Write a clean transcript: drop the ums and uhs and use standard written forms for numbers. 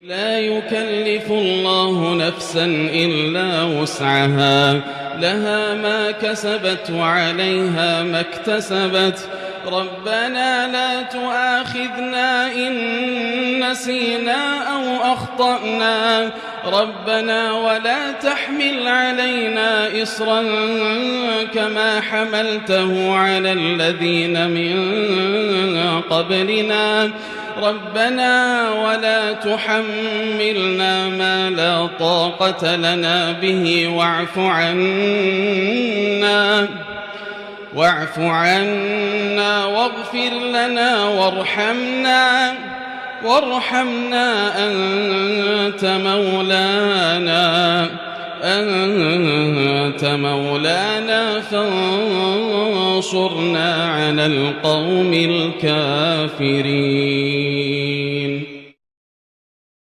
لا يكلف الله نفسا إلا وسعها لها ما كسبت وعليها ما اكتسبت ربنا لا تؤاخذنا إن نسينا أو أخطأنا ربنا ولا تحمل علينا إصرا كما حملته على الذين من قبلنا ربنا ولا تحملنا ما لا طاقة لنا به واعف عنا واغفر لنا وارحمنا أنت مولانا فانصرنا على القوم الكافرين.